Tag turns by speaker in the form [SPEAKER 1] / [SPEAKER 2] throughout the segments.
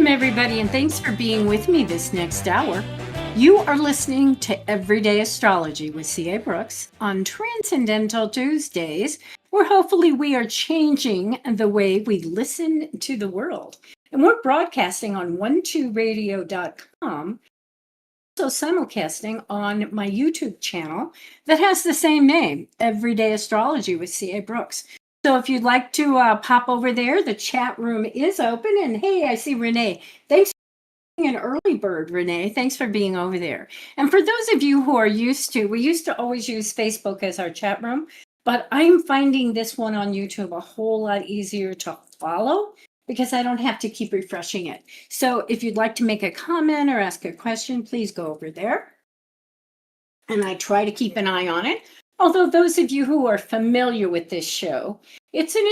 [SPEAKER 1] Welcome, everybody, and thanks for being with me this next hour. You are listening to Everyday Astrology with C.A. Brooks on Transcendental Tuesdays, where hopefully we are changing the way we listen to the world. And we're broadcasting on 12radio.com, also simulcasting on my YouTube channel that has the same name, Everyday Astrology with C.A. Brooks. So if you'd like to pop over there, the chat room is open. And hey, I see Renee. Thanks for being an early bird, Renee. Thanks for being over there. And for those of you who are we used to always use Facebook as our chat room, but I'm finding this one on YouTube a whole lot easier to follow because I don't have to keep refreshing it. So if you'd like to make a comment or ask a question, please go over there. And I try to keep an eye on it. Although those of you who are familiar with this show, it's an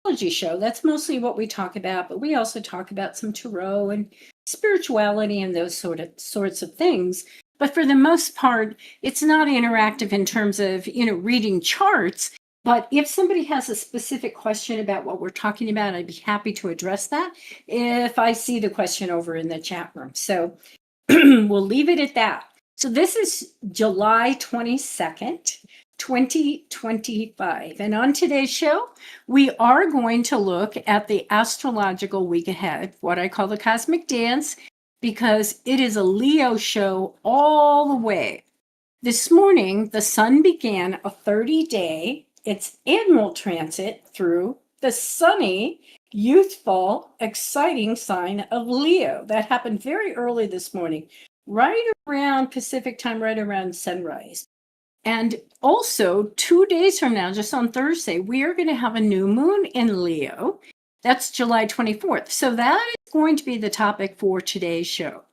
[SPEAKER 1] astrology show. That's mostly what we talk about, but we also talk about some tarot and spirituality and those sorts of things. But for the most part, it's not interactive in terms of, reading charts. But if somebody has a specific question about what we're talking about, I'd be happy to address that if I see the question over in the chat room. So we'll leave it at that. So this is July 22nd. 2025. And on today's show, we are going to look at the astrological week ahead, what I call the cosmic dance, because it is a Leo show all the way. This morning, the sun began a 30-day, its annual transit through the sunny, youthful, exciting sign of Leo. That happened very early this morning, right around Pacific time, right around sunrise. And also 2 days from now, just on Thursday, we are going to have a new moon in Leo. That's July 24th. So that is going to be the topic for today's show.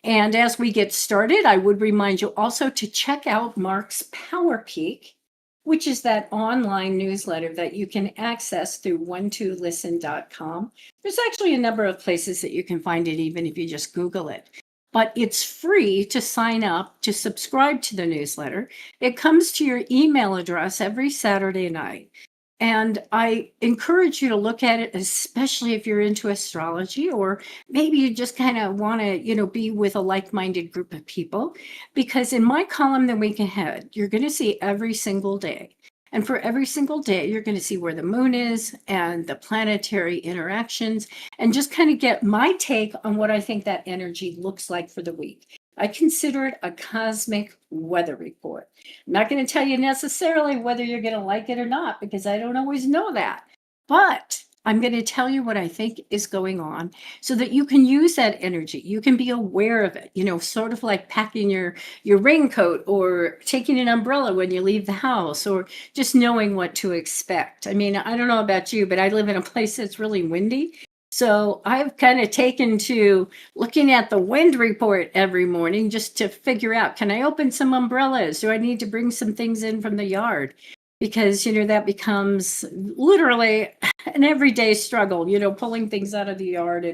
[SPEAKER 1] And as we get started, I would remind you also to check out Mark's Power Peak, which is that online newsletter that you can access through 12listen.com. There's actually a number of places that you can find it, even if you just Google it. But it's free to sign up, to subscribe to the newsletter. It comes to your email address every Saturday night. And I encourage you to look at it, especially if you're into astrology, or maybe you just kind of want to, be with a like-minded group of people. Because in my column, The Week Ahead, you're going to see every single day. And for every single day, you're going to see where the moon is and the planetary interactions, and just kind of get my take on what I think that energy looks like for the week. I consider it a cosmic weather report. I'm not going to tell you necessarily whether you're going to like it or not, because I don't always know that. But I'm going to tell you what I think is going on so that you can use that energy. You can be aware of it, sort of like packing your raincoat or taking an umbrella when you leave the house, or just knowing what to expect. I mean, I don't know about you, but I live in a place that's really windy. So I've kind of taken to looking at the wind report every morning just to figure out, can I open some umbrellas? Do I need to bring some things in from the yard? Because, that becomes literally an everyday struggle, pulling things out of the yard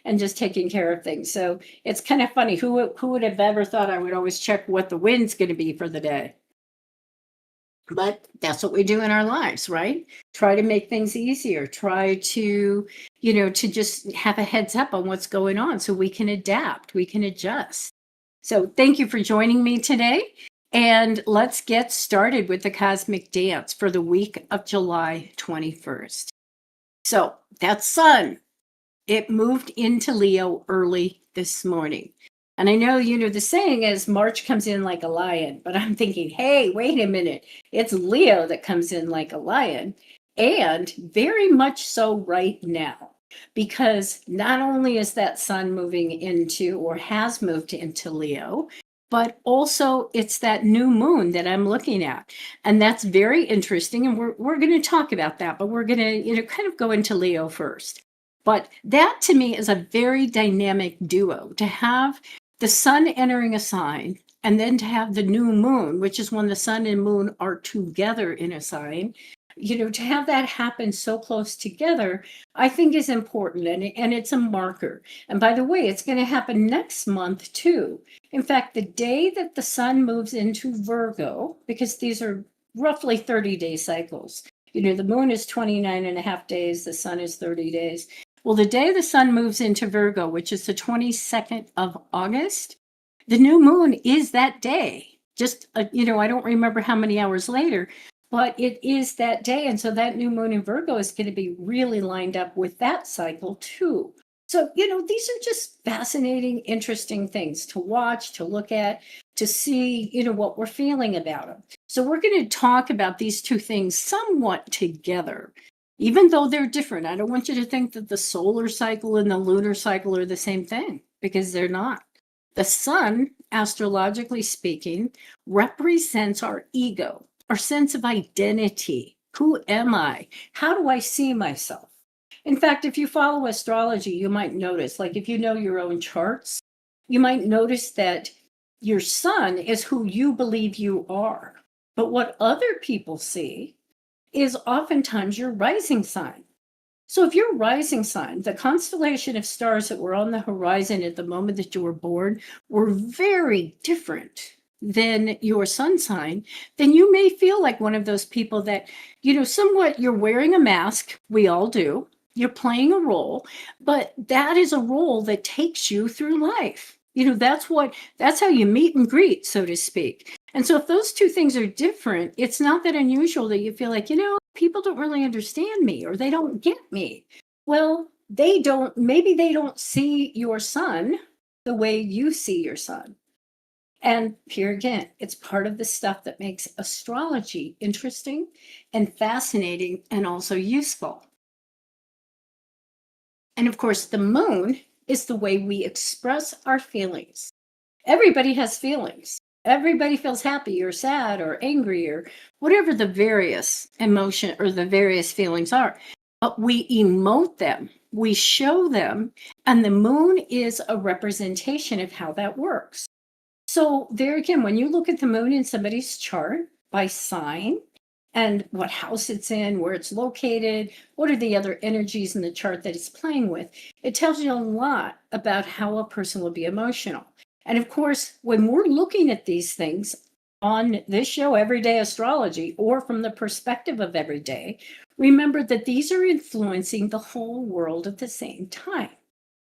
[SPEAKER 1] and just taking care of things. So it's kind of funny. Who would have ever thought I would always check what the wind's going to be for the day? But that's what we do in our lives, right? Try to make things easier. Try to, to just have a heads up on what's going on so we can adapt, we can adjust. So thank you for joining me today. And let's get started with the cosmic dance for the week of July 21st. So that sun, it moved into Leo early this morning. And I know, the saying is March comes in like a lion, but I'm thinking, hey, wait a minute. It's Leo that comes in like a lion, and very much so right now. Because not only is that sun moving into, or has moved into Leo, but also it's that new moon that I'm looking at. And that's very interesting. And we're going to talk about that, but we're going to, kind of go into Leo first. But that to me is a very dynamic duo, to have the sun entering a sign and then to have the new moon, which is when the sun and moon are together in a sign. To have that happen so close together, I think is important, and it's a marker. And by the way, it's going to happen next month too. In fact, the day that the sun moves into Virgo, because these are roughly 30-day cycles, the moon is 29 and a half days, the sun is 30 days. Well, the day the sun moves into Virgo, which is the 22nd of August, the new moon is that day. Just, I don't remember how many hours later, but it is that day. And so that new moon in Virgo is going to be really lined up with that cycle too. So, these are just fascinating, interesting things to watch, to look at, to see, what we're feeling about them. So we're going to talk about these two things somewhat together, even though they're different. I don't want you to think that the solar cycle and the lunar cycle are the same thing, because they're not. The sun, astrologically speaking, represents our ego, our sense of identity. Who am I? How do I see myself? In fact, if you follow astrology, you might notice, like if you know your own charts, you might notice that your sun is who you believe you are. But what other people see is oftentimes your rising sign. So if your rising sign, the constellation of stars that were on the horizon at the moment that you were born, were very different than your sun sign, then you may feel like one of those people that, somewhat you're wearing a mask. We all do. You're playing a role, but that is a role that takes you through life. That's how you meet and greet, so to speak. And so if those two things are different, it's not that unusual that you feel like, people don't really understand me or they don't get me. Well, maybe they don't see your sun the way you see your sun. And here again, it's part of the stuff that makes astrology interesting and fascinating and also useful. And of course, the moon is the way we express our feelings. Everybody has feelings. Everybody feels happy or sad or angry or whatever the various emotion or the various feelings are. But we emote them, we show them, and the moon is a representation of how that works. So there again, when you look at the moon in somebody's chart by sign and what house it's in, where it's located, what are the other energies in the chart that it's playing with, it tells you a lot about how a person will be emotional. And of course, when we're looking at these things on this show, Everyday Astrology, or from the perspective of everyday, remember that these are influencing the whole world at the same time.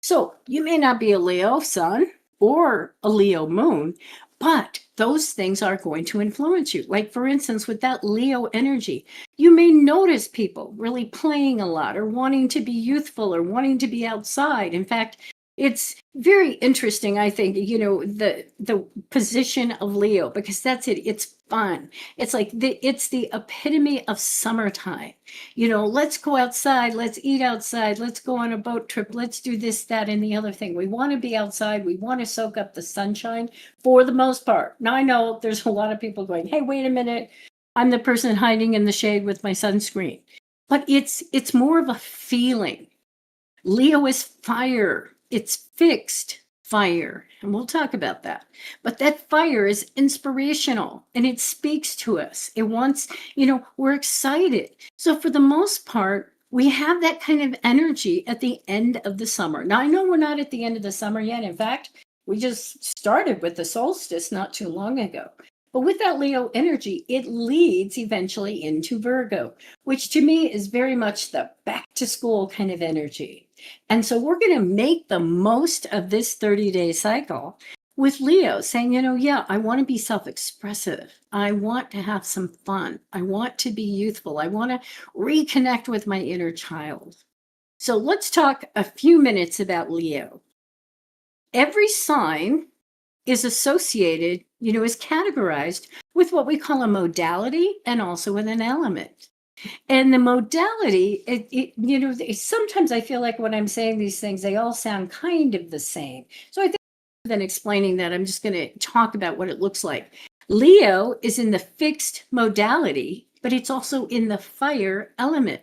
[SPEAKER 1] So you may not be a Leo sun or a Leo moon, but those things are going to influence you. Like, for instance, with that Leo energy, you may notice people really playing a lot or wanting to be youthful or wanting to be outside. In fact, it's very interesting, I think, the position of Leo, because that's it. It's fun. It's like it's the epitome of summertime. Let's go outside. Let's eat outside. Let's go on a boat trip. Let's do this, that, and the other thing. We want to be outside. We want to soak up the sunshine for the most part. Now, I know there's a lot of people going, hey, wait a minute. I'm the person hiding in the shade with my sunscreen. But it's more of a feeling. Leo is fire. It's fixed fire, and we'll talk about that. But that fire is inspirational, and it speaks to us. It wants, we're excited. So for the most part, we have that kind of energy at the end of the summer. Now, I know we're not at the end of the summer yet. In fact, we just started with the solstice not too long ago. But with that Leo energy, it leads eventually into Virgo, which to me is very much the back to school kind of energy. And so we're going to make the most of this 30-day cycle with Leo saying, yeah, I want to be self-expressive. I want to have some fun. I want to be youthful. I want to reconnect with my inner child. So let's talk a few minutes about Leo. Every sign is associated, is categorized with what we call a modality and also with an element. And the modality, sometimes I feel like when I'm saying these things, they all sound kind of the same. So I think rather than explaining that, I'm just going to talk about what it looks like. Leo is in the fixed modality, but it's also in the fire element.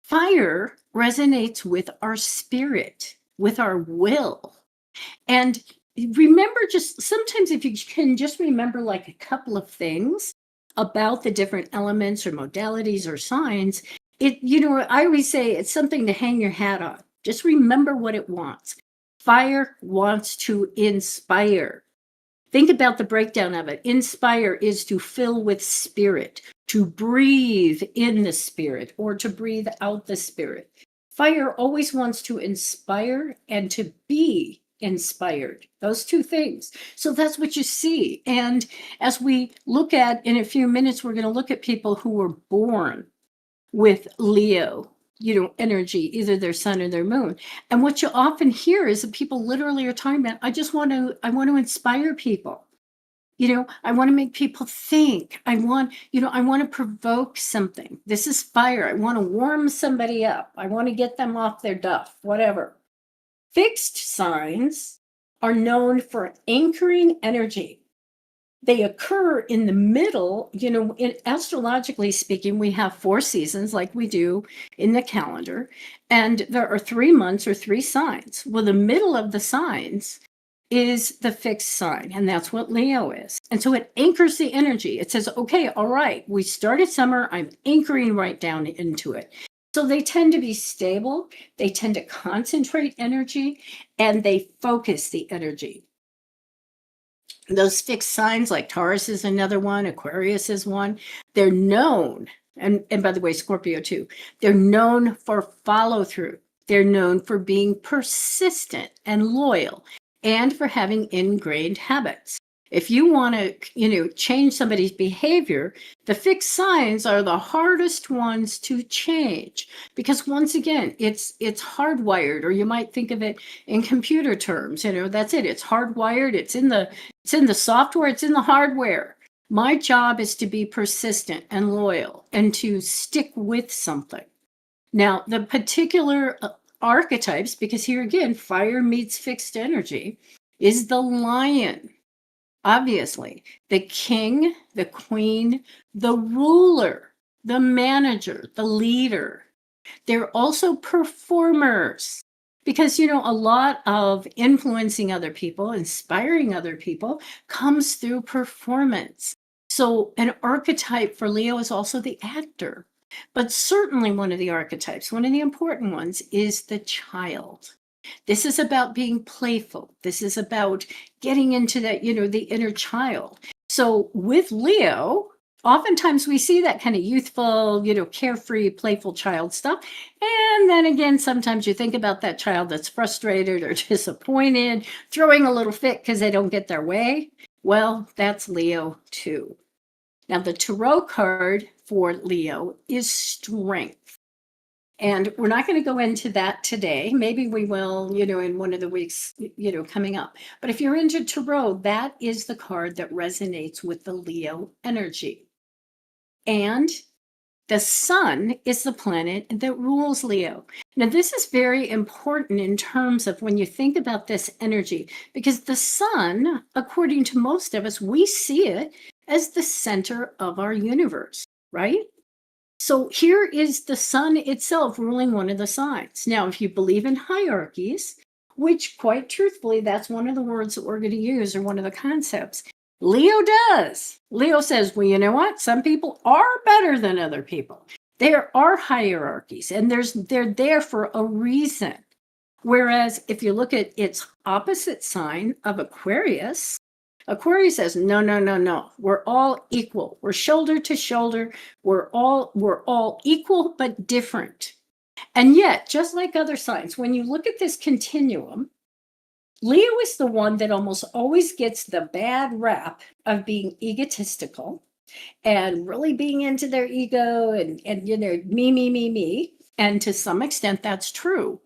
[SPEAKER 1] Fire resonates with our spirit, with our will. And remember, just sometimes if you can just remember like a couple of things about the different elements or modalities or signs, I always say it's something to hang your hat on. Just remember what it wants. Fire wants to inspire. Think about the breakdown of it. Inspire is to fill with spirit, to breathe in the spirit, or to breathe out the spirit. Fire always wants to inspire and to be inspired, those two things. So that's what you see. And as we look at, in a few minutes, we're going to look at people who were born with Leo, energy, either their sun or their moon. And what you often hear is that people literally are talking about, I want to inspire people. I want to make people think. I want to provoke something. This is fire. I want to warm somebody up. I want to get them off their duff, whatever. Fixed signs are known for anchoring energy. They occur in the middle, astrologically speaking, we have 4 seasons like we do in the calendar, and there are 3 months or 3 signs. Well, the middle of the signs is the fixed sign, and that's what Leo is. And so it anchors the energy. It says, okay, all right, we started summer, I'm anchoring right down into it. So they tend to be stable, they tend to concentrate energy, and they focus the energy. Those fixed signs, like Taurus is another one, Aquarius is one, they're known, and by the way, Scorpio too, they're known for follow through. They're known for being persistent and loyal, and for having ingrained habits. If you want to, change somebody's behavior, the fixed signs are the hardest ones to change, because once again, it's hardwired, or you might think of it in computer terms. That's it. It's hardwired. It's in the software. It's in the hardware. My job is to be persistent and loyal and to stick with something. Now, the particular archetypes, because here again, fire meets fixed energy, is the lion. Obviously, the king, the queen, the ruler, the manager, the leader. They're also performers, because, a lot of influencing other people, inspiring other people, comes through performance. So an archetype for Leo is also the actor. But certainly one of the archetypes, one of the important ones, is the child. This is about being playful. This is about getting into that, the inner child. So with Leo, oftentimes we see that kind of youthful, carefree, playful child stuff. And then again, sometimes you think about that child that's frustrated or disappointed, throwing a little fit because they don't get their way. Well, that's Leo too. Now, the tarot card for Leo is strength. And we're not going to go into that today. Maybe we will, in one of the weeks, coming up. But if you're into tarot, that is the card that resonates with the Leo energy. And the sun is the planet that rules Leo. Now, this is very important in terms of when you think about this energy, because the sun, according to most of us, we see it as the center of our universe, right? So here is the sun itself ruling one of the signs. Now, if you believe in hierarchies, which quite truthfully, that's one of the words that we're going to use, or one of the concepts, Leo does. Leo says, well, you know what? Some people are better than other people. There are hierarchies, and they're there for a reason. Whereas if you look at its opposite sign of Aquarius, Aquarius says, no, no, no, no. We're all equal. We're shoulder to shoulder. We're all equal, but different. And yet, just like other signs, when you look at this continuum, Leo is the one that almost always gets the bad rap of being egotistical and really being into their ego and me. And to some extent, that's true.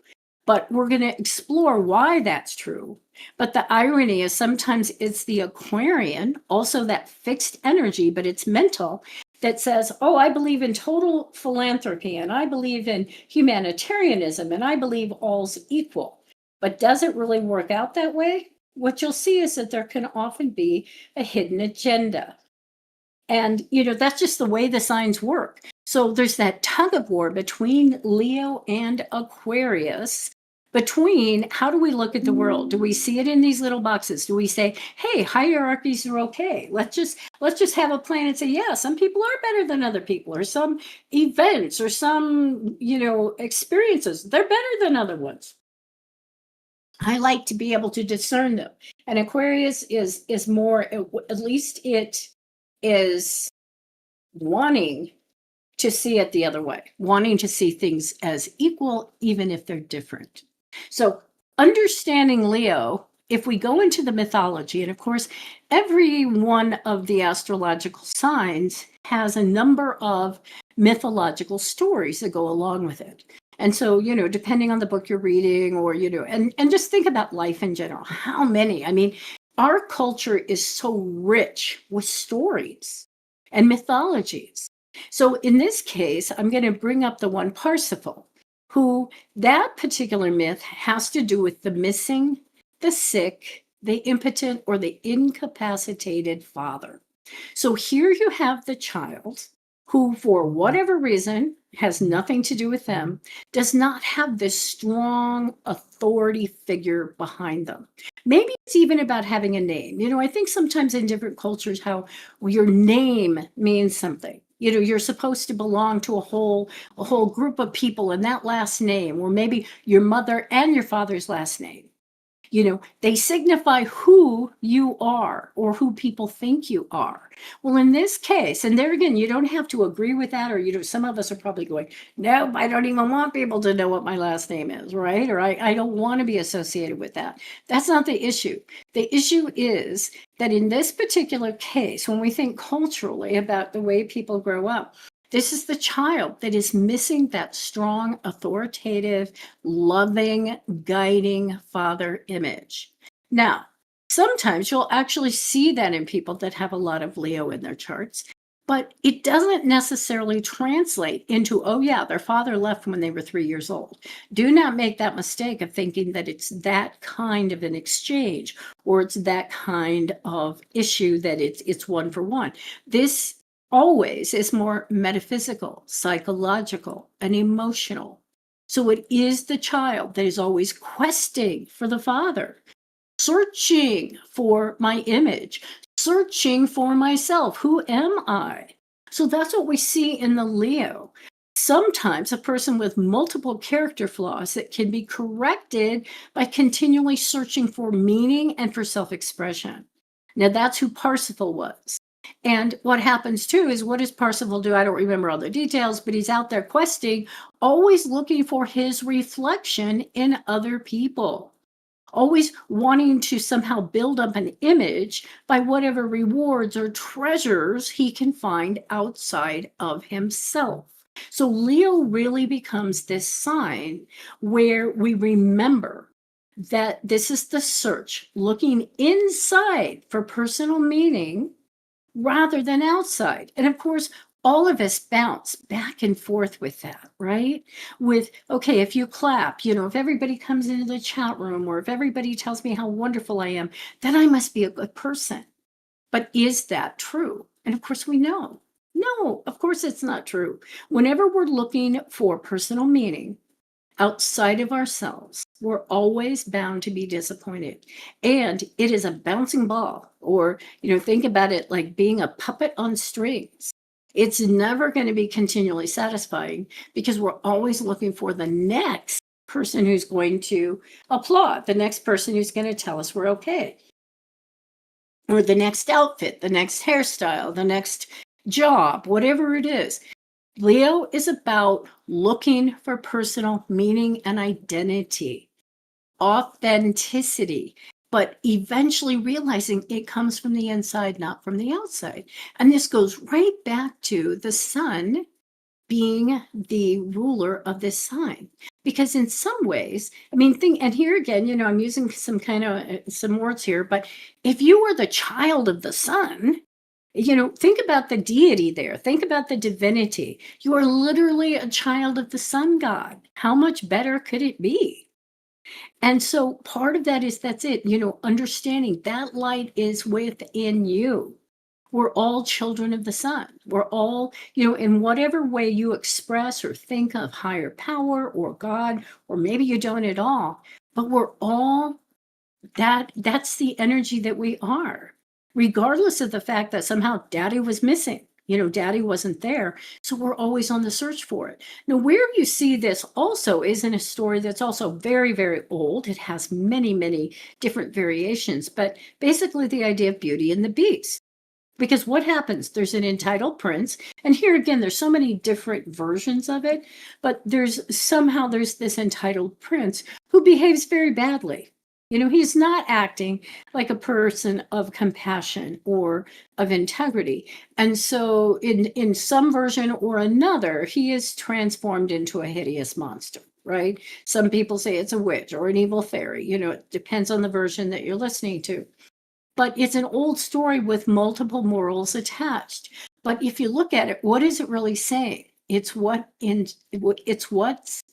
[SPEAKER 1] But we're going to explore why that's true. But the irony is sometimes it's the Aquarian, also that fixed energy, but it's mental, that says, oh, I believe in total philanthropy, and I believe in humanitarianism, and I believe all's equal. But does it really work out that way? What you'll see is that there can often be a hidden agenda. And, that's just the way the signs work. So there's that tug of war between Leo and Aquarius, between how do we look at the world? Do we see it in these little boxes? Do we say, hey, hierarchies are okay. Let's just have a plan and say, yeah, some people are better than other people, or some events or some, experiences, they're better than other ones. I like to be able to discern them. And Aquarius is more, at least it is wanting to see it the other way, wanting to see things as equal, even if they're different. So, understanding Leo, if we go into the mythology, and of course, every one of the astrological signs has a number of mythological stories that go along with it. And so, depending on the book you're reading, or, and just think about life in general, how many, I mean, our culture is so rich with stories and mythologies. So in this case, I'm going to bring up the one Parsifal, who that particular myth has to do with the missing, the sick, the impotent, or the incapacitated father. So here you have the child who, for whatever reason, has nothing to do with them, does not have this strong authority figure behind them. Maybe it's even about having a name. I think sometimes in different cultures, how your name means something. You're supposed to belong to a whole group of people, and that last name, or maybe your mother and your father's last name. They signify who you are, or who people think you are. Well, in this case, and there again, you don't have to agree with that, or, some of us are probably going, nope, I don't even want people to know what my last name is, right? Or I don't want to be associated with that. That's not the issue. The issue is that in this particular case, when we think culturally about the way people grow up, this is the child that is missing that strong, authoritative, loving, guiding father image. Now, sometimes you'll actually see that in people that have a lot of Leo in their charts, but it doesn't necessarily translate into, oh yeah, their father left when they were 3 years old. Do not make that mistake of thinking that it's that kind of an exchange, or it's that kind of issue that it's one for one. This always is more metaphysical, psychological, and emotional. So it is the child that is always questing for the father, searching for my image, searching for myself. Who am I? So that's what we see in the Leo. Sometimes a person with multiple character flaws that can be corrected by continually searching for meaning and for self-expression. Now that's who Parsifal was. And what happens too is, what does Parsifal do? I don't remember all the details, but he's out there questing, always looking for his reflection in other people, always wanting to somehow build up an image by whatever rewards or treasures he can find outside of himself. So Leo really becomes this sign where we remember that this is the search, looking inside for personal meaning rather than outside. And of course, all of us bounce back and forth with that, right? With, okay, if you clap, if everybody comes into the chat room, or if everybody tells me how wonderful I am, then I must be a good person. But is that true? And of course, we know. No, of course it's not true. Whenever we're looking for personal meaning outside of ourselves, we're always bound to be disappointed. And it is a bouncing ball, or, think about it like being a puppet on strings. It's never going to be continually satisfying, because we're always looking for the next person who's going to applaud, the next person who's going to tell us we're okay, or the next outfit, the next hairstyle, the next job, whatever it is. Leo is about looking for personal meaning and identity, authenticity, but eventually realizing it comes from the inside, not from the outside. And this goes right back to the sun being the ruler of this sign. Because in some ways, and here again, I'm using some some words here, but if you were the child of the sun, think about the deity there. Think about the divinity. You are literally a child of the sun god. How much better could it be? And so part of that is, that's it, understanding that light is within you. We're all children of the sun. We're all, in whatever way you express or think of higher power or God, or maybe you don't at all, but we're all that's the energy that we are, regardless of the fact that somehow daddy was missing. Daddy wasn't there. So we're always on the search for it. Now, where you see this also is in a story that's also very, very old. It has many, many different variations, but basically the idea of Beauty and the Beast. Because what happens? There's an entitled prince, and here again, there's so many different versions of it, but there's this entitled prince who behaves very badly. He's not acting like a person of compassion or of integrity. And so in some version or another, he is transformed into a hideous monster, right? Some people say it's a witch or an evil fairy. It depends on the version that you're listening to. But it's an old story with multiple morals attached. But if you look at it, what is it really saying? It's what's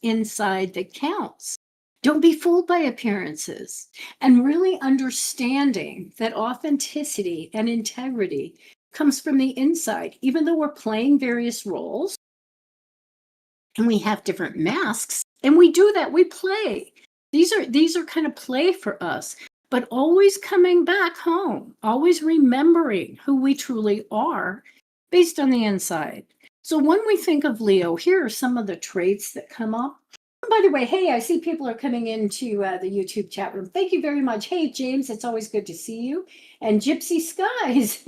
[SPEAKER 1] inside that counts. Don't be fooled by appearances, and really understanding that authenticity and integrity comes from the inside. Even though we're playing various roles and we have different masks, and we do that, we play. These are kind of play for us, but always coming back home, always remembering who we truly are based on the inside. So when we think of Leo, here are some of the traits that come up. And by the way, hey, I see people are coming into the YouTube chat room. Thank you very much. Hey, James, it's always good to see you. And Gypsy Skies.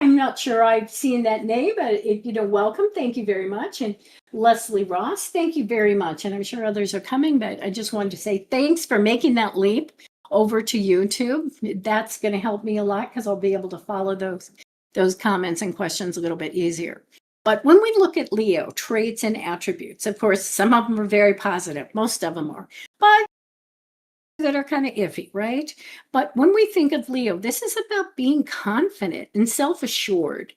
[SPEAKER 1] I'm not sure I've seen that name, but welcome. Thank you very much. And Leslie Ross, thank you very much. And I'm sure others are coming, but I just wanted to say thanks for making that leap over to YouTube. That's going to help me a lot because I'll be able to follow those comments and questions a little bit easier. But when we look at Leo, traits and attributes, of course, some of them are very positive. Most of them are. But that are kind of iffy, right? But when we think of Leo, this is about being confident and self-assured.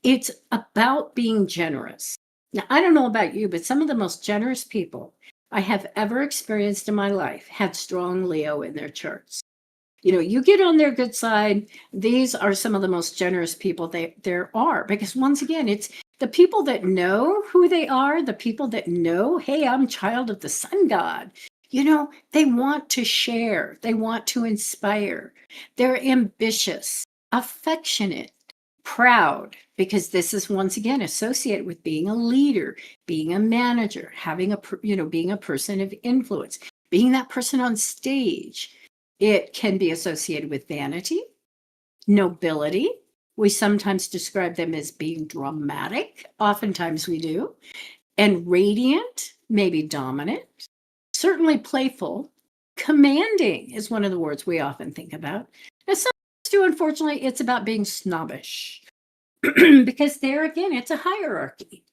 [SPEAKER 1] It's about being generous. Now, I don't know about you, but some of the most generous people I have ever experienced in my life had strong Leo in their charts. You get on their good side. These are some of the most generous people there are, because once again, it's the people that know who they are, the people that know, hey, I'm child of the sun god. They want to share, they want to inspire. They're ambitious, affectionate, proud, because this is once again associated with being a leader, being a manager, being a person of influence, being that person on stage. It can be associated with vanity, nobility. We sometimes describe them as being dramatic. Oftentimes we do. And radiant, maybe dominant, certainly playful. Commanding is one of the words we often think about. And some do, unfortunately, it's about being snobbish. Because there again, it's a hierarchy.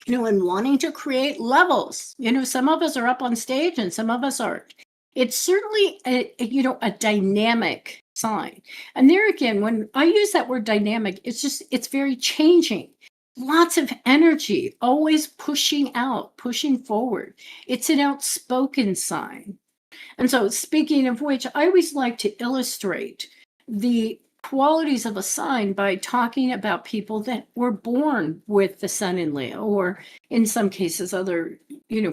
[SPEAKER 1] And wanting to create levels. Some of us are up on stage and some of us aren't. It's certainly a dynamic sign. And there again, when I use that word dynamic, it's very changing. Lots of energy, always pushing out, pushing forward. It's an outspoken sign. And so, speaking of which, I always like to illustrate the qualities of a sign by talking about people that were born with the sun in Leo, or in some cases, other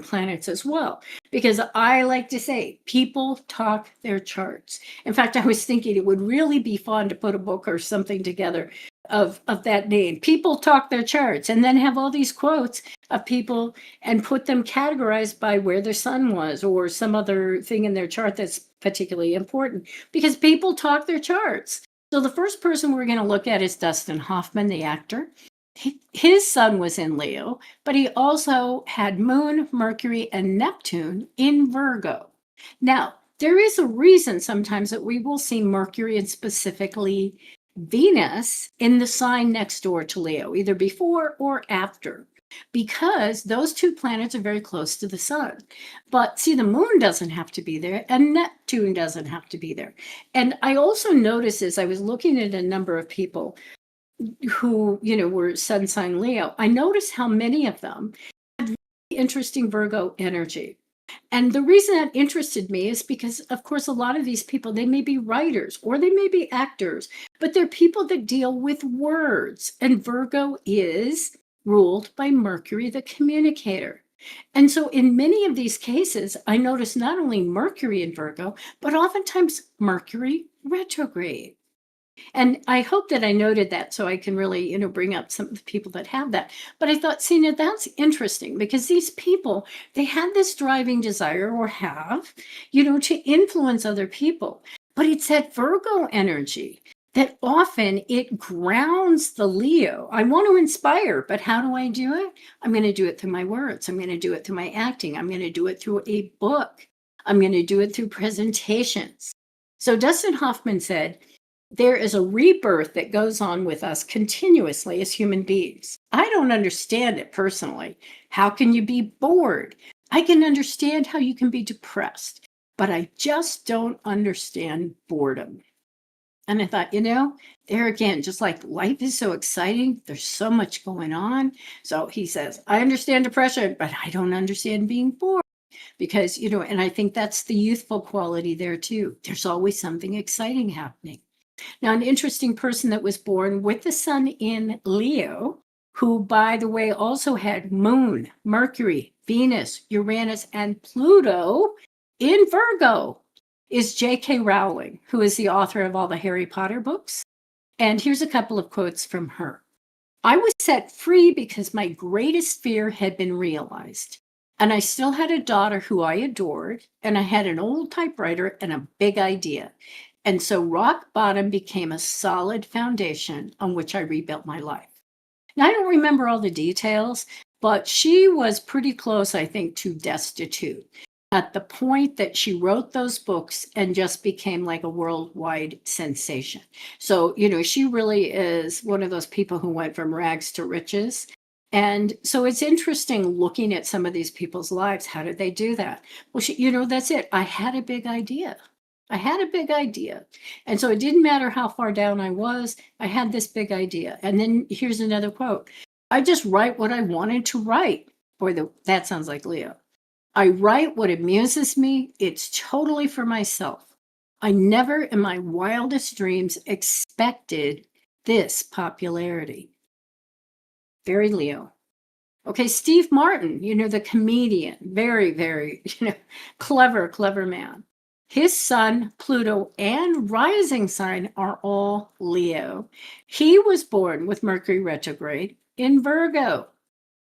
[SPEAKER 1] planets as well. Because I like to say, people talk their charts. In fact, I was thinking it would really be fun to put a book or something together of that name. People talk their charts, and then have all these quotes of people and put them categorized by where their sun was or some other thing in their chart that's particularly important, because people talk their charts. So the first person we're going to look at is Dustin Hoffman, the actor. His sun was in Leo, but he also had Moon, Mercury, and Neptune in Virgo. Now, there is a reason sometimes that we will see Mercury and specifically Venus in the sign next door to Leo, either before or after, because those two planets are very close to the sun. But see, the moon doesn't have to be there, and Neptune doesn't have to be there. And I also noticed, as I was looking at a number of people who, were sun sign Leo, I noticed how many of them had really interesting Virgo energy. And the reason that interested me is because, of course, a lot of these people, they may be writers or they may be actors, but they're people that deal with words. And Virgo is ruled by Mercury, the communicator. And so in many of these cases, I notice not only Mercury in Virgo, but oftentimes Mercury retrograde. And I hope that I noted that so I can really, bring up some of the people that have that. But I thought, see, now that's interesting, because these people, they had this driving desire, or have, to influence other people. But it's that Virgo energy that often it grounds the Leo. I want to inspire, but how do I do it? I'm going to do it through my words. I'm going to do it through my acting. I'm going to do it through a book. I'm going to do it through presentations. So Dustin Hoffman said, there is a rebirth that goes on with us continuously as human beings. I don't understand it personally. How can you be bored? I can understand how you can be depressed, but I just don't understand boredom. And I thought, there again, just like life is so exciting, there's so much going on. So he says, I understand depression, but I don't understand being bored because, and I think that's the youthful quality there too. There's always something exciting happening. Now, an interesting person that was born with the sun in Leo, who, by the way, also had Moon, Mercury, Venus, Uranus, and Pluto in Virgo, is J.K. Rowling, who is the author of all the Harry Potter books. And here's a couple of quotes from her. I was set free because my greatest fear had been realized. And I still had a daughter who I adored, and I had an old typewriter and a big idea. And so rock bottom became a solid foundation on which I rebuilt my life. Now, I don't remember all the details, but she was pretty close, I think, to destitute at the point that she wrote those books and just became like a worldwide sensation. So, she really is one of those people who went from rags to riches. And so it's interesting looking at some of these people's lives. How did they do that? Well, that's it. I had a big idea. And so it didn't matter how far down I was, I had this big idea. And then here's another quote. I just write what I wanted to write. Boy, that sounds like Leo. I write what amuses me. It's totally for myself. I never in my wildest dreams expected this popularity. Very Leo. Okay, Steve Martin, the comedian, very, very, clever man. His sun, Pluto, and rising sign are all Leo. He was born with Mercury retrograde in Virgo.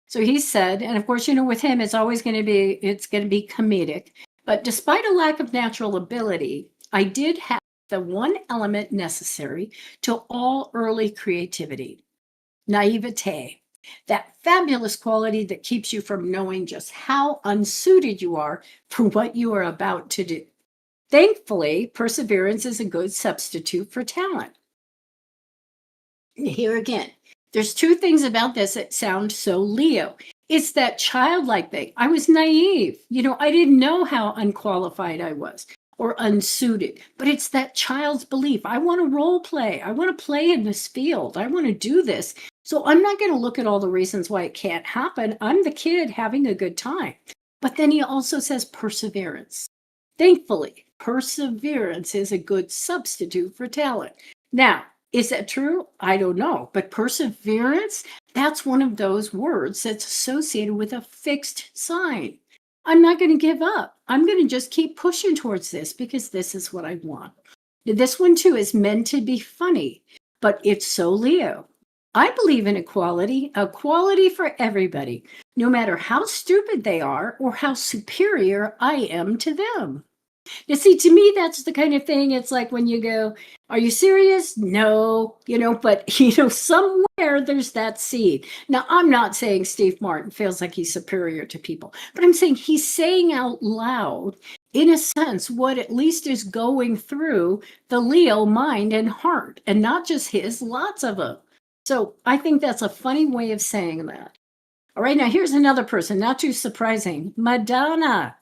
[SPEAKER 1] So he said, and of course, with him, it's going to be comedic. But despite a lack of natural ability, I did have the one element necessary to all early creativity, naivete. That fabulous quality that keeps you from knowing just how unsuited you are for what you are about to do. Thankfully, perseverance is a good substitute for talent. Here again, there's two things about this that sound so Leo. It's that childlike thing. I was naive. I didn't know how unqualified I was or unsuited, but it's that child's belief. I want to role play. I want to play in this field. I want to do this. So I'm not going to look at all the reasons why it can't happen. I'm the kid having a good time. But then he also says perseverance. Thankfully, perseverance is a good substitute for talent. Now, is that true? I don't know. But perseverance, that's one of those words that's associated with a fixed sign. I'm not going to give up. I'm going to just keep pushing towards this because this is what I want. This one, too, is meant to be funny, but it's so Leo. I believe in equality for everybody, no matter how stupid they are or how superior I am to them. Now, see, to me, that's the kind of thing, it's like when you go, are you serious? No, but, somewhere there's that seed. Now, I'm not saying Steve Martin feels like he's superior to people, but I'm saying he's saying out loud, in a sense, what at least is going through the Leo mind and heart, and not just his, lots of them. So I think that's a funny way of saying that. All right, now here's another person, not too surprising, Madonna.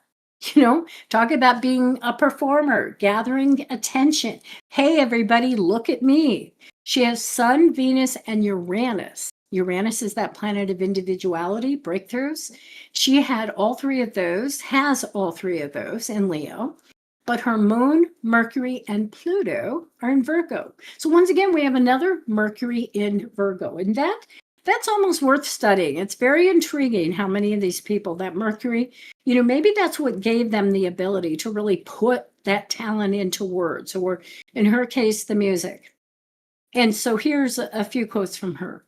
[SPEAKER 1] Talk about being a performer, gathering attention. Hey, everybody, look at me. She has Sun, Venus, and Uranus. Uranus is that planet of individuality, breakthroughs. She had all three of those, has all three of those in Leo. But her moon, Mercury, and Pluto are in Virgo. So once again, we have another Mercury in Virgo. And that's almost worth studying. It's very intriguing how many of these people, that Mercury, maybe that's what gave them the ability to really put that talent into words, or in her case, the music. And so here's a few quotes from her.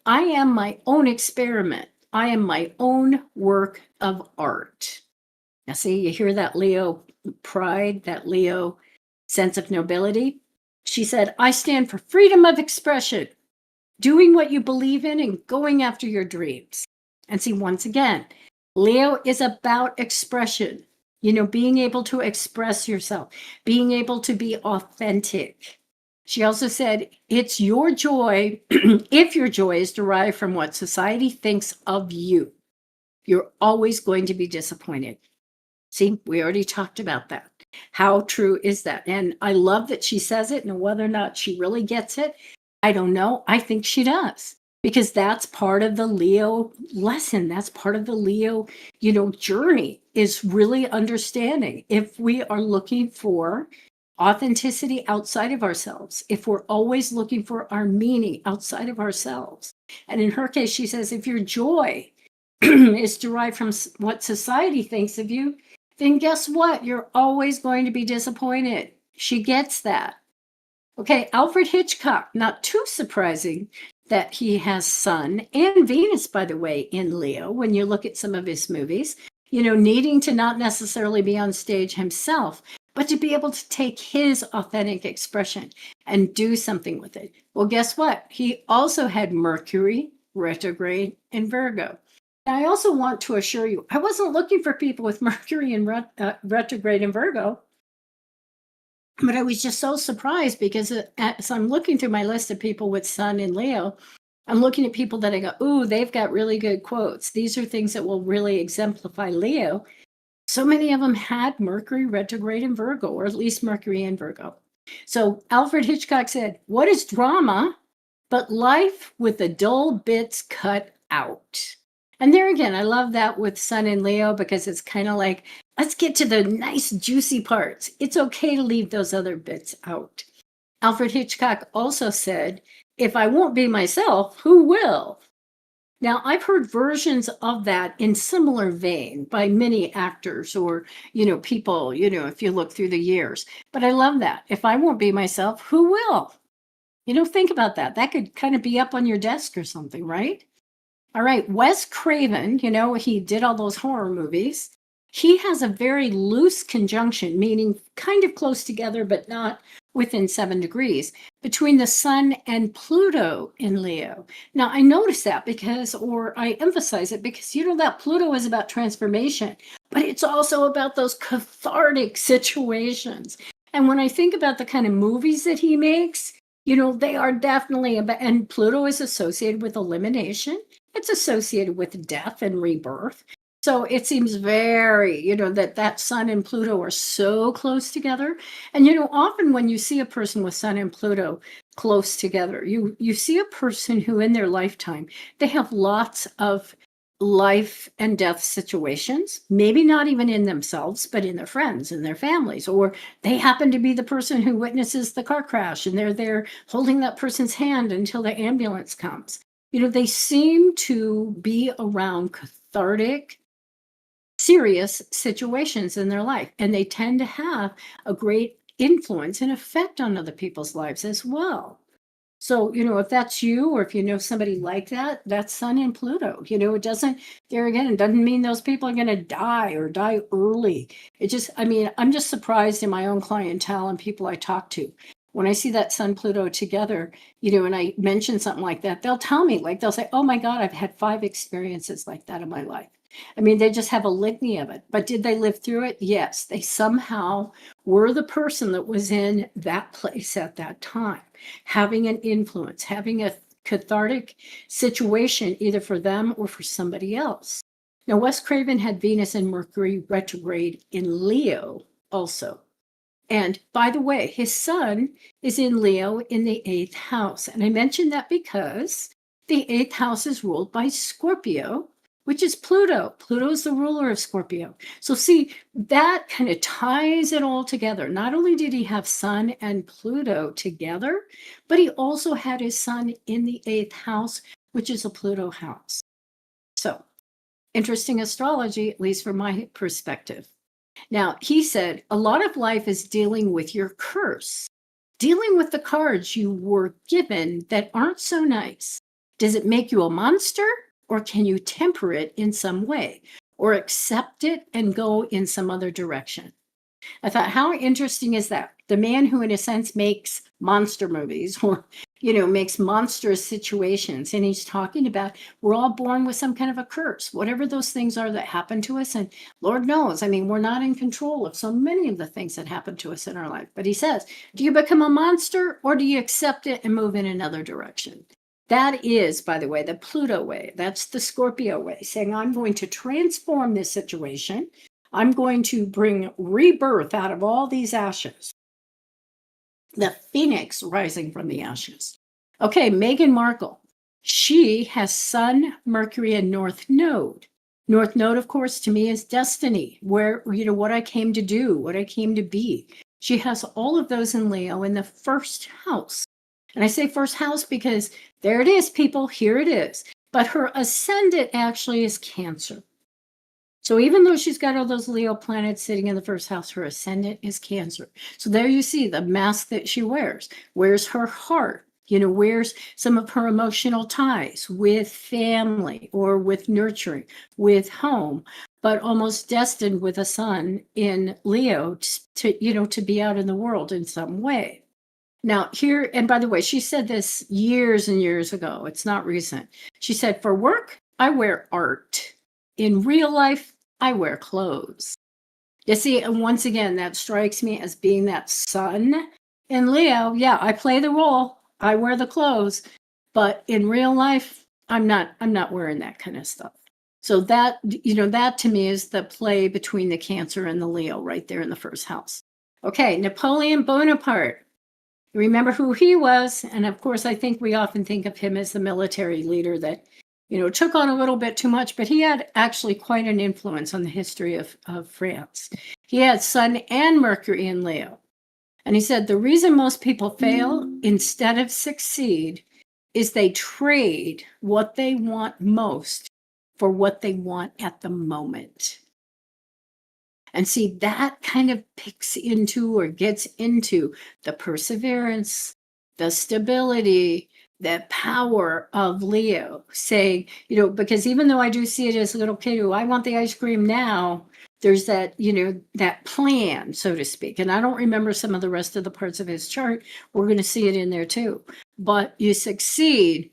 [SPEAKER 1] I am my own experiment. I am my own work of art. Now, see, you hear that Leo pride, that Leo sense of nobility. She said, I stand for freedom of expression, doing what you believe in and going after your dreams. And see, once again, Leo is about expression, being able to express yourself, being able to be authentic. She also said, it's your joy, if your joy is derived from what society thinks of you, you're always going to be disappointed. See, we already talked about that. How true is that? And I love that she says it. And whether or not she really gets it, I don't know. I think she does, because that's part of the Leo lesson. That's part of the Leo, journey, is really understanding if we are looking for authenticity outside of ourselves, if we're always looking for our meaning outside of ourselves. And in her case, she says, if your joy is derived from what society thinks of you, then guess what? You're always going to be disappointed. She gets that. Okay, Alfred Hitchcock, not too surprising that he has Sun and Venus, by the way, in Leo, when you look at some of his movies, needing to not necessarily be on stage himself, but to be able to take his authentic expression and do something with it. Well, guess what? He also had Mercury retrograde in Virgo. I also want to assure you, I wasn't looking for people with Mercury in retrograde in Virgo, but I was just so surprised because as I'm looking through my list of people with Sun in Leo, I'm looking at people that I go, ooh, they've got really good quotes. These are things that will really exemplify Leo. So many of them had Mercury retrograde in Virgo, or at least Mercury in Virgo. So Alfred Hitchcock said, what is drama but life with the dull bits cut out? And there again, I love that with Sun in Leo, because it's kind of like, let's get to the nice, juicy parts. It's okay to leave those other bits out. Alfred Hitchcock also said, if I won't be myself, who will? Now, I've heard versions of that in similar vein by many actors or, people, if you look through the years. But I love that. If I won't be myself, who will? Think about that. That could kind of be up on your desk or something, right? All right, Wes Craven, he did all those horror movies. He has a very loose conjunction, meaning kind of close together, but not within 7 degrees, between the Sun and Pluto in Leo. Now, I notice that or I emphasize it because, that Pluto is about transformation, but it's also about those cathartic situations. And when I think about the kind of movies that he makes, they are definitely about, and Pluto is associated with elimination. It's associated with death and rebirth. So it seems very, that Sun and Pluto are so close together. And, often when you see a person with Sun and Pluto close together, you see a person who in their lifetime, they have lots of life and death situations, maybe not even in themselves, but in their friends and their families, or they happen to be the person who witnesses the car crash and they're there holding that person's hand until the ambulance comes. They seem to be around cathartic, serious situations in their life, and they tend to have a great influence and effect on other people's lives as well. So, if that's you, or if you know somebody like that, that's Sun and Pluto. It doesn't, there again, it doesn't mean those people are going to die or die early. It just, I'm just surprised in my own clientele and people I talk to. When I see that Sun Pluto together, and I mention something like that, they'll tell me, they'll say, oh my God, I've had 5 experiences like that in my life. They just have a litany of it. But did they live through it? Yes. They somehow were the person that was in that place at that time, having an influence, having a cathartic situation, either for them or for somebody else. Now, Wes Craven had Venus and Mercury retrograde in Leo also. And by the way, his Sun is in Leo in the 8th house. And I mentioned that because the 8th house is ruled by Scorpio, which is Pluto. Pluto is the ruler of Scorpio. So see, that kind of ties it all together. Not only did he have Sun and Pluto together, but he also had his Sun in the 8th house, which is a Pluto house. So interesting astrology, at least from my perspective. Now, he said, a lot of life is dealing with your curse, dealing with the cards you were given that aren't so nice. Does it make you a monster? Or can you temper it in some way, or accept it and go in some other direction? I thought, how interesting is that? the man who, in a sense, makes monster movies or, makes monstrous situations. And he's talking about we're all born with some kind of a curse, whatever those things are that happen to us. And Lord knows, we're not in control of so many of the things that happen to us in our life. But he says, do you become a monster or do you accept it and move in another direction? That is, by the way, the Pluto way. That's the Scorpio way, saying I'm going to transform this situation. I'm going to bring rebirth out of all these ashes. The phoenix rising from the ashes. Okay, Meghan Markle. She has Sun, Mercury, and North Node. North Node, of course, to me is destiny, where, what I came to do, what I came to be. She has all of those in Leo in the first house. And I say first house because there it is, people, here it is. But her ascendant actually is Cancer. So even though she's got all those Leo planets sitting in the first house, her ascendant is Cancer. So there you see the mask that she wears. Where's her heart? Where's some of her emotional ties with family or with nurturing, with home, but almost destined with a sun in Leo to be out in the world in some way. Now here, and by the way, she said this years and years ago. It's not recent. She said, for work, I wear art. In real life, I wear clothes. You see, and once again, that strikes me as being that sun in Leo. Yeah, I play the role. I wear the clothes. But in real life, I'm not wearing that kind of stuff. So that, that to me is the play between the Cancer and the Leo right there in the first house. Okay, Napoleon Bonaparte. Remember who he was. And of course, I think we often think of him as the military leader that, took on a little bit too much, but he had actually quite an influence on the history of France. He had Sun and Mercury in Leo. And he said, the reason most people fail instead of succeed is they trade what they want most for what they want at the moment. And see, that kind of picks into or gets into the perseverance, the stability, the power of Leo, saying, because even though I do see it as a little kid who I want the ice cream now, there's that, that plan, so to speak. And I don't remember some of the rest of the parts of his chart. We're going to see it in there too. But you succeed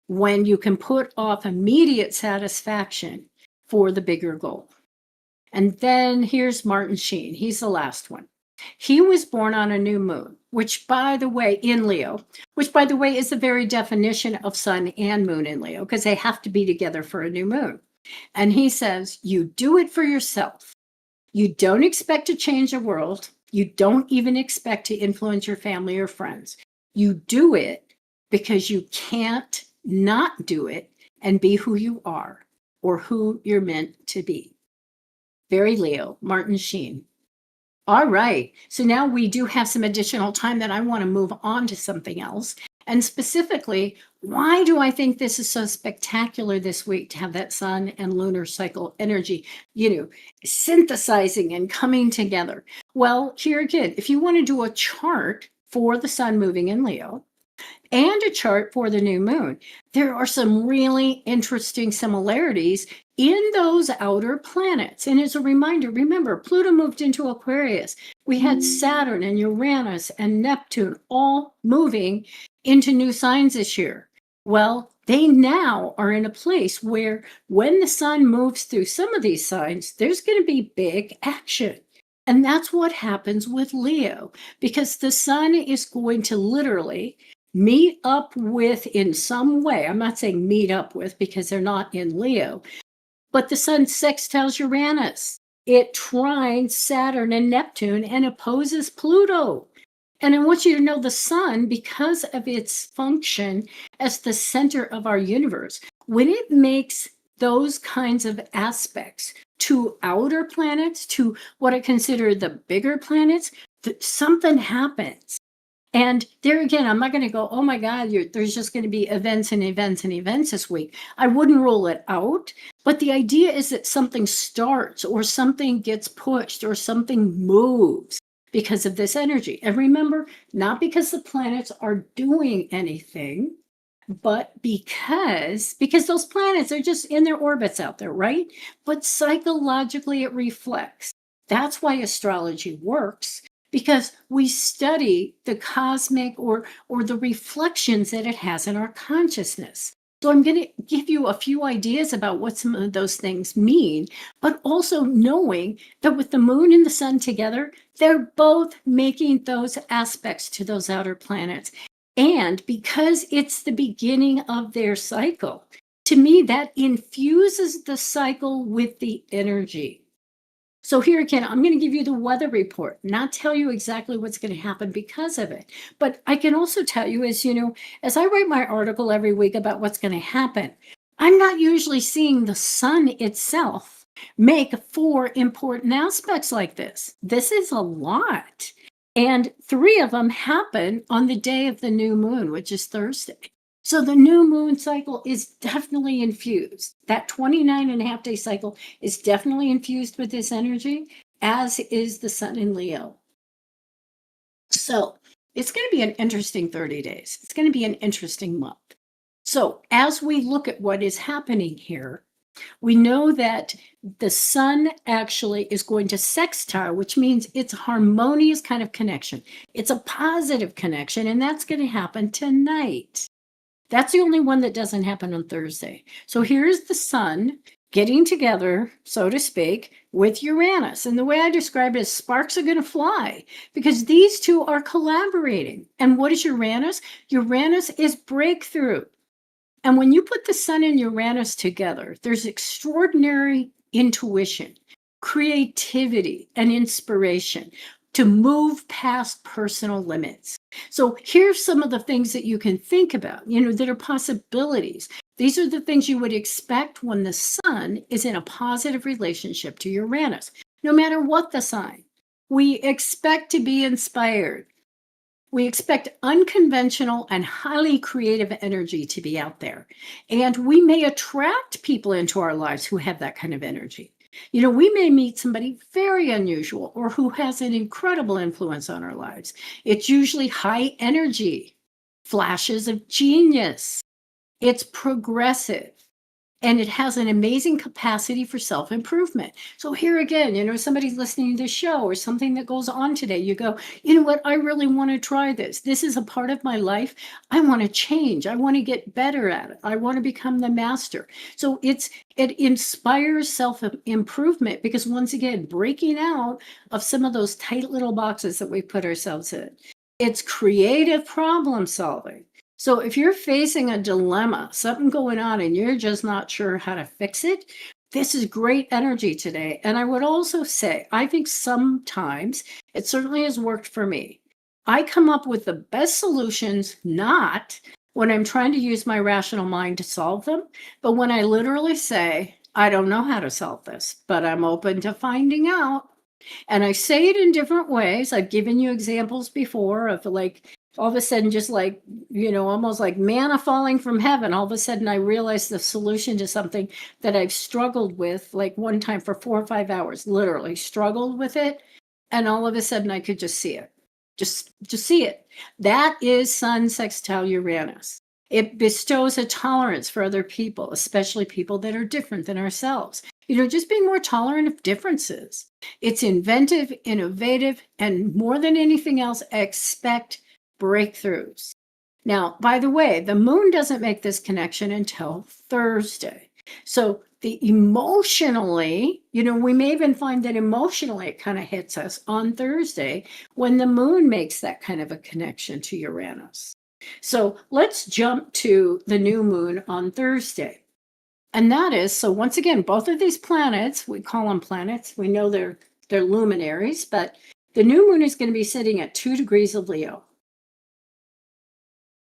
[SPEAKER 1] when you can put off immediate satisfaction for the bigger goal. And then here's Martin Sheen. He's the last one. He was born on a new moon, which, by the way, in Leo, which, by the way, is the very definition of sun and moon in Leo, because they have to be together for a new moon. And he says, you do it for yourself. You don't expect to change the world. You don't even expect to influence your family or friends. You do it because you can't not do it and be who you are or who you're meant to be. Very Leo, Martin Sheen. All right. So now we do have some additional time that I want to move on to something else. And specifically, why do I think this is so spectacular this week to have that sun and lunar cycle energy, synthesizing and coming together? Well, here again, if you want to do a chart for the sun moving in Leo, and a chart for the new moon, there are some really interesting similarities in those outer planets. And as a reminder, remember, Pluto moved into Aquarius. We had Saturn and Uranus and Neptune all moving into new signs this year. Well, they now are in a place where when the sun moves through some of these signs, there's going to be big action. And that's what happens with Leo, because the sun is going to literally meet up with in some way. I'm not saying meet up with because they're not in Leo, but the sun sextiles Uranus. It trines Saturn and Neptune and opposes Pluto. And I want you to know the sun, because of its function as the center of our universe, when it makes those kinds of aspects to outer planets, to what I consider the bigger planets, something happens. And there again, I'm not going to go, oh my God, there's just going to be events and events and events this week. I wouldn't rule it out. But the idea is that something starts or something gets pushed or something moves because of this energy. And remember, not because the planets are doing anything, but because those planets are just in their orbits out there, right? But psychologically, it reflects. That's why astrology works. because we study the cosmic or the reflections that it has in our consciousness. So I'm going to give you a few ideas about what some of those things mean, but also knowing that with the moon and the sun together, they're both making those aspects to those outer planets. And because it's the beginning of their cycle, to me, that infuses the cycle with the energy. So here again, I'm going to give you the weather report, not tell you exactly what's going to happen because of it. But I can also tell you, as I write my article every week about what's going to happen, I'm not usually seeing the sun itself make 4 important aspects like this. This is a lot. And 3 of them happen on the day of the new moon, which is Thursday. So the new moon cycle is definitely infused. That 29.5 day cycle is definitely infused with this energy, as is the sun in Leo. So it's going to be an interesting 30 days. It's going to be an interesting month. So as we look at what is happening here, we know that the sun actually is going to sextile, which means it's a harmonious kind of connection. It's a positive connection, and that's going to happen tonight. That's the only one that doesn't happen on Thursday. So here's the sun getting together, so to speak, with Uranus. And the way I describe it is sparks are going to fly because these two are collaborating. And what is Uranus? Uranus is breakthrough. And when you put the sun and Uranus together, there's extraordinary intuition, creativity, and inspiration to move past personal limits. So here's some of the things that you can think about, that are possibilities. These are the things you would expect when the sun is in a positive relationship to Uranus, no matter what the sign. We expect to be inspired. We expect unconventional and highly creative energy to be out there. And we may attract people into our lives who have that kind of energy. We may meet somebody very unusual or who has an incredible influence on our lives. It's usually high energy, flashes of genius. It's progressive. And it has an amazing capacity for self-improvement. So here again, somebody's listening to the show or something that goes on today, you go, you know what, I really want to try this. This is a part of my life. I want to change. I want to get better at it. I want to become the master. So it inspires self-improvement because once again, breaking out of some of those tight little boxes that we put ourselves in. It's creative problem solving. So if you're facing a dilemma, something going on, and you're just not sure how to fix it, this is great energy today. And I would also say, I think sometimes it certainly has worked for me. I come up with the best solutions, not when I'm trying to use my rational mind to solve them, but when I literally say, I don't know how to solve this, but I'm open to finding out. And I say it in different ways. I've given you examples before of all of a sudden, just almost like manna falling from heaven. All of a sudden, I realized the solution to something that I've struggled with, like one time for 4 or 5 hours, literally struggled with it. And all of a sudden, I could just see it. Just see it. That is Sun sextile Uranus. It bestows a tolerance for other people, especially people that are different than ourselves. Just being more tolerant of differences. It's inventive, innovative, and more than anything else, expect breakthroughs. Now, by the way, the moon doesn't make this connection until Thursday. So emotionally, we may even find that emotionally it kind of hits us on Thursday when the moon makes that kind of a connection to Uranus. So let's jump to the new moon on Thursday. And that is, so once again, both of these planets, we call them planets, we know they're luminaries, but the new moon is going to be sitting at 2 degrees of Leo.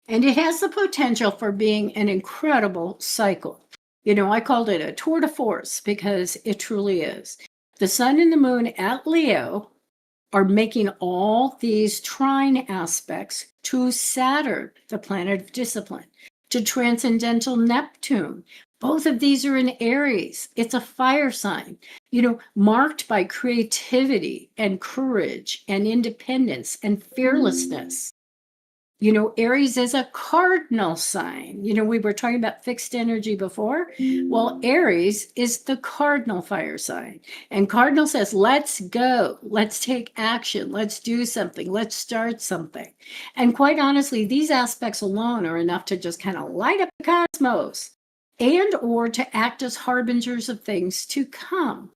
[SPEAKER 1] And it has the potential for being an incredible cycle. I called it a tour de force because it truly is. The sun and the moon at Leo are making all these trine aspects to Saturn, the planet of discipline, to transcendental Neptune. Both of these are in Aries. It's a fire sign, marked by creativity and courage and independence and fearlessness. Aries is a cardinal sign. We were talking about fixed energy before. Well, Aries is the cardinal fire sign. And cardinal says, let's go, let's take action, let's do something, let's start something. And quite honestly, these aspects alone are enough to just kind of light up the cosmos and or to act as harbingers of things to come.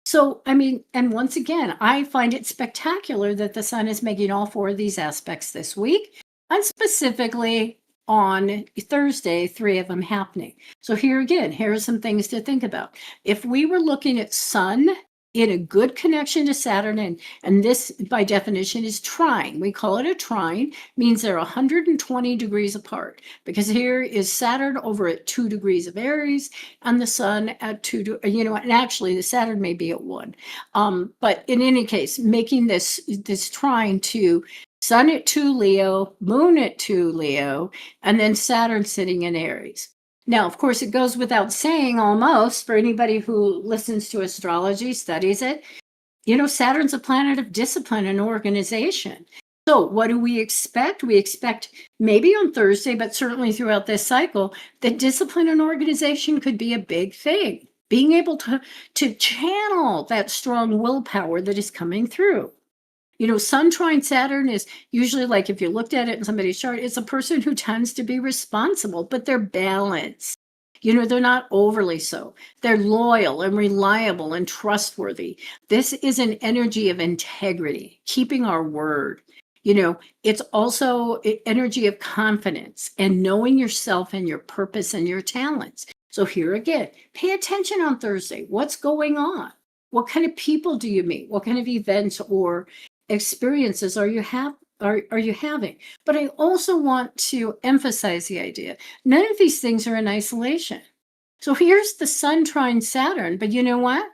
[SPEAKER 1] So, and once again, I find it spectacular that the sun is making all four of these aspects this week, and specifically on Thursday, three of them happening. So here again, here are some things to think about. If we were looking at sun in a good connection to Saturn, and this by definition is trine. We call it a trine, means they're 120 degrees apart, because here is Saturn over at 2 degrees of Aries and the sun at 2, and actually the Saturn may be at 1. But in any case, making this trine to Sun at 2 Leo, Moon at 2 Leo, and then Saturn sitting in Aries. Now, of course, it goes without saying almost for anybody who listens to astrology, studies it, Saturn's a planet of discipline and organization. So what do we expect? We expect maybe on Thursday, but certainly throughout this cycle, that discipline and organization could be a big thing. Being able to channel that strong willpower that is coming through. Sun trine Saturn is usually, like, if you looked at it in somebody's chart, it's a person who tends to be responsible, but they're balanced. They're not overly so. They're loyal and reliable and trustworthy. This is an energy of integrity, keeping our word. It's also an energy of confidence and knowing yourself and your purpose and your talents. So here again, pay attention on Thursday. What's going on? What kind of people do you meet? What kind of events or experiences are you having? But I also want to emphasize the idea, none of these things are in isolation. So here's the sun trine Saturn, but you know what?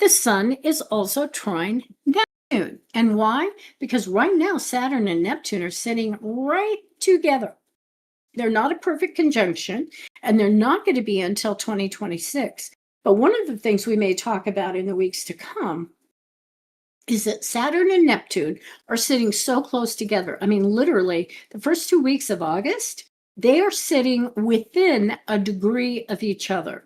[SPEAKER 1] The sun is also trine Neptune. And why? Because right now Saturn and Neptune are sitting right together. They're not a perfect conjunction, and they're not going to be until 2026. But one of the things we may talk about in the weeks to come is that Saturn and Neptune are sitting so close together. Literally, the first 2 weeks of August, they are sitting within a degree of each other.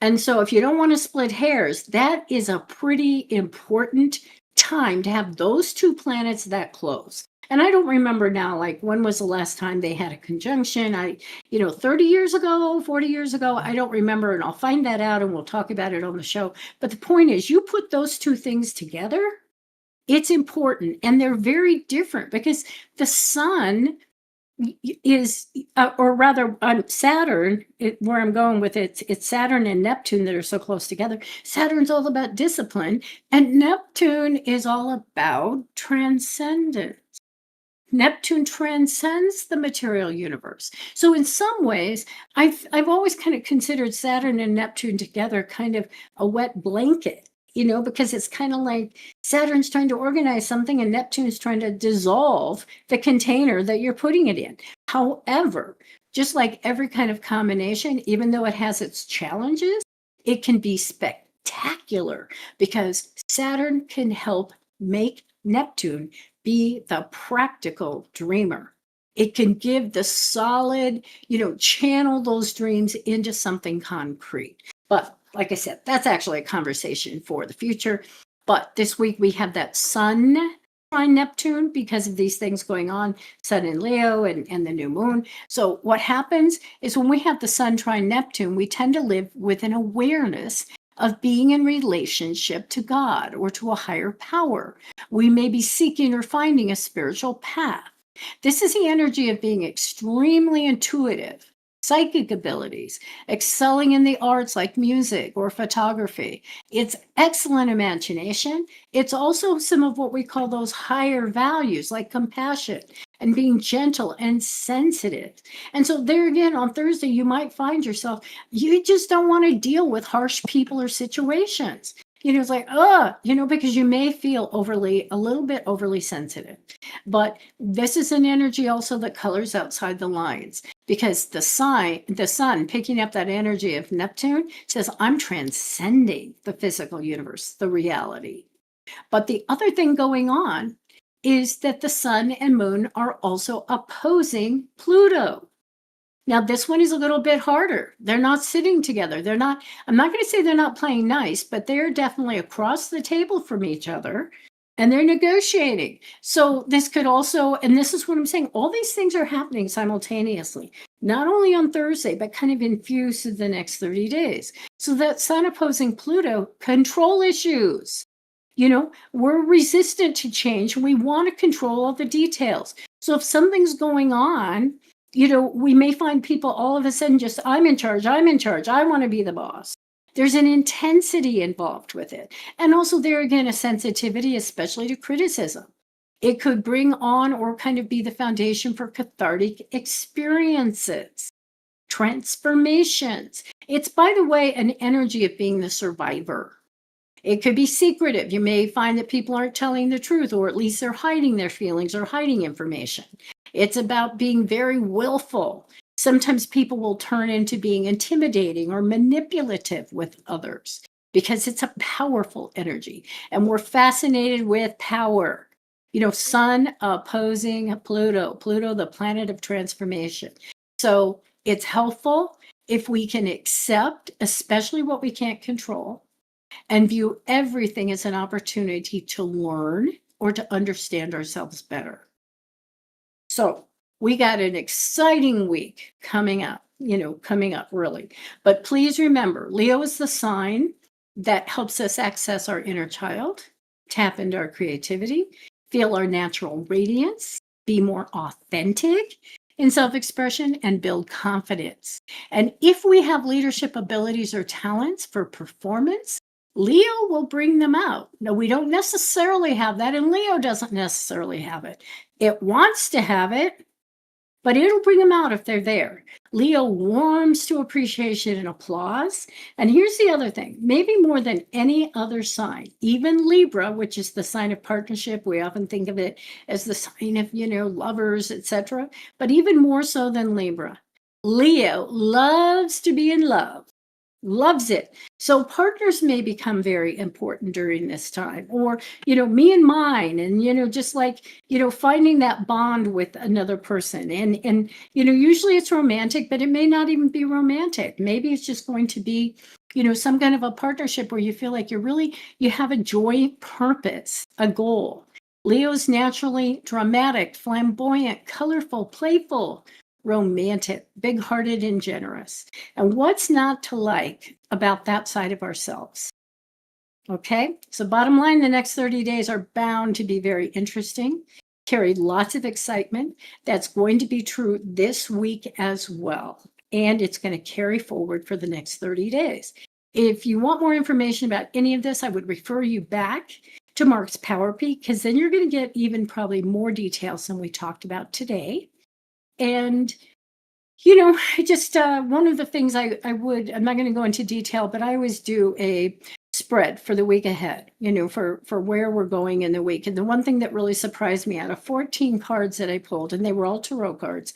[SPEAKER 1] And so if you don't want to split hairs, that is a pretty important time to have those two planets that close. And I don't remember now, like, when was the last time they had a conjunction? 30 years ago, 40 years ago, I don't remember, and I'll find that out and we'll talk about it on the show. But the point is, you put those two things together, it's important, and they're very different because the sun is, or rather, Saturn, where I'm going with it, it's Saturn and Neptune that are so close together. Saturn's all about discipline, and Neptune is all about transcendence. Neptune transcends the material universe. So in some ways, I've always kind of considered Saturn and Neptune together kind of a wet blanket, because it's kind of like Saturn's trying to organize something and Neptune's trying to dissolve the container that you're putting it in. However, just like every kind of combination, even though it has its challenges, it can be spectacular because Saturn can help make Neptune be the practical dreamer. It can give the solid, channel those dreams into something concrete. But like I said, that's actually a conversation for the future. But this week we have that sun trine Neptune because of these things going on, sun in Leo and the new moon. So what happens is when we have the sun trine Neptune, we tend to live with an awareness of being in relationship to God or to a higher power. We may be seeking or finding a spiritual path. This is the energy of being extremely intuitive, psychic abilities, excelling in the arts like music or photography. It's excellent imagination. It's also some of what we call those higher values like compassion and being gentle and sensitive. And so there again, on Thursday, you might find yourself, you just don't want to deal with harsh people or situations. It's like, because you may feel a little bit overly sensitive. But this is an energy also that colors outside the lines because the sun picking up that energy of Neptune says, I'm transcending the physical universe, the reality. But the other thing going on is that the sun and moon are also opposing Pluto. Now, this one is a little bit harder. They're not sitting together. I'm not going to say they're not playing nice, but they're definitely across the table from each other and they're negotiating. So this could also, and this is what I'm saying, all these things are happening simultaneously, not only on Thursday, but kind of infused through the next 30 days. So that sun opposing Pluto, control issues. We're resistant to change. We want to control all the details. So if something's going on, we may find people all of a sudden just, I'm in charge, I want to be the boss. There's an intensity involved with it. And also there again, a sensitivity, especially to criticism. It could bring on or kind of be the foundation for cathartic experiences, transformations. It's, by the way, an energy of being the survivor. It could be secretive. You may find that people aren't telling the truth, or at least they're hiding their feelings or hiding information. It's about being very willful. Sometimes people will turn into being intimidating or manipulative with others because it's a powerful energy. And we're fascinated with power. Sun opposing Pluto, the planet of transformation. So it's helpful if we can accept, especially what we can't control, and view everything as an opportunity to learn or to understand ourselves better. So we got an exciting week coming up really. But please remember, Leo is the sign that helps us access our inner child, tap into our creativity, feel our natural radiance, be more authentic in self-expression, and build confidence. And if we have leadership abilities or talents for performance, Leo will bring them out. No, we don't necessarily have that, and Leo doesn't necessarily have it. It wants to have it, but it'll bring them out if they're there. Leo warms to appreciation and applause. And here's the other thing, maybe more than any other sign, even Libra, which is the sign of partnership, we often think of it as the sign of, lovers, etc. But even more so than Libra, Leo loves to be in love. Loves it. So partners may become very important during this time, or, me and mine, and, just like, finding that bond with another person. And, usually it's romantic, but it may not even be romantic. Maybe it's just going to be, some kind of a partnership where you feel like you have a joint purpose, a goal. Leo's naturally dramatic, flamboyant, colorful, playful, romantic, big-hearted, and generous. And what's not to like about that side of ourselves? Okay, so bottom line, the next 30 days are bound to be very interesting, carry lots of excitement. That's going to be true this week as well. And it's going to carry forward for the next 30 days. If you want more information about any of this, I would refer you back to Mark's Power Peak, because then you're going to get even probably more details than we talked about today. And, just one of the things I'm not going to go into detail, but I always do a spread for the week ahead, for where we're going in the week. And the one thing that really surprised me, out of 14 cards that I pulled, and they were all tarot cards,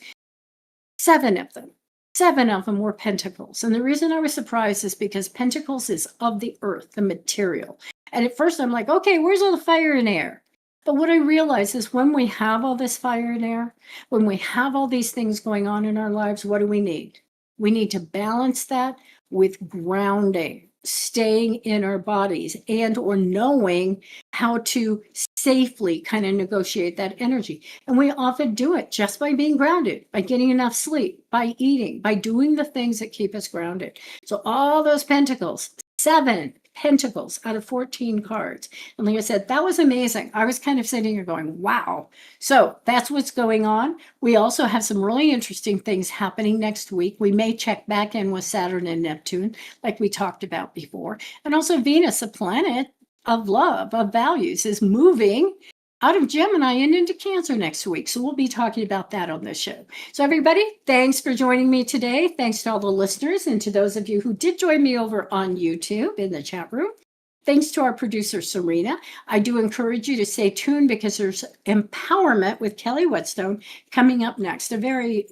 [SPEAKER 1] seven of them were pentacles. And the reason I was surprised is because pentacles is of the earth, the material. And at first I'm like, okay, where's all the fire and air? But what I realize is when we have all this fire and air, when we have all these things going on in our lives, what do we need? We need to balance that with grounding, staying in our bodies, and or knowing how to safely kind of negotiate that energy. And we often do it just by being grounded, by getting enough sleep, by eating, by doing the things that keep us grounded. So all those pentacles, 7 pentacles out of 14 cards. And like I said, that was amazing. I was kind of sitting here going, wow. So that's what's going on. We also have some really interesting things happening next week. We may check back in with Saturn and Neptune, like we talked about before. And also Venus, a planet of love, of values, is moving out of Gemini and into Cancer next week. So we'll be talking about that on this show. So everybody, thanks for joining me today. Thanks to all the listeners and to those of you who did join me over on YouTube in the chat room. Thanks to our producer, Serena. I do encourage you to stay tuned because there's empowerment with Kelly Whetstone coming up next. A very,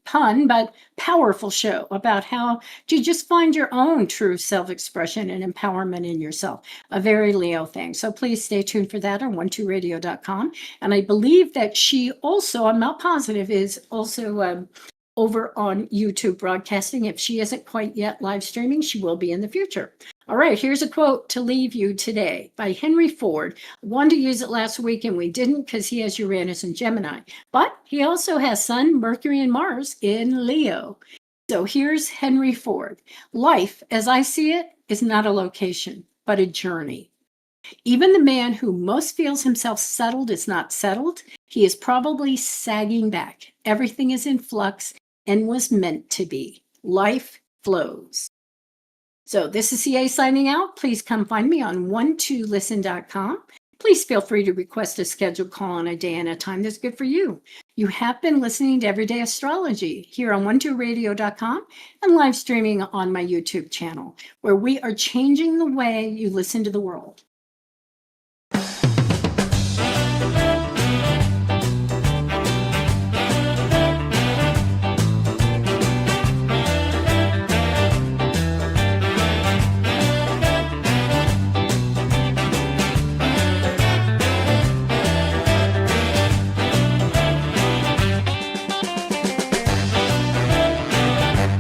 [SPEAKER 1] pun, but powerful show about how to just find your own true self-expression and empowerment in yourself. A very Leo thing. So please stay tuned for that on 12radio.com. And I believe that she also, I'm not positive, is also over on YouTube broadcasting. If she isn't quite yet live streaming, she will be in the future. All right, here's a quote to leave you today by Henry Ford. I wanted to use it last week and we didn't because he has Uranus and Gemini, but he also has Sun, Mercury, and Mars in Leo. So here's Henry Ford. Life, as I see it, is not a location, but a journey. Even the man who most feels himself settled is not settled. He is probably sagging back. Everything is in flux and was meant to be. Life flows. So this is CA signing out. Please come find me on 12listen.com. Please feel free to request a scheduled call on a day and a time that's good for you. You have been listening to Everyday Astrology here on 12radio.com and live streaming on my YouTube channel, where we are changing the way you listen to the world.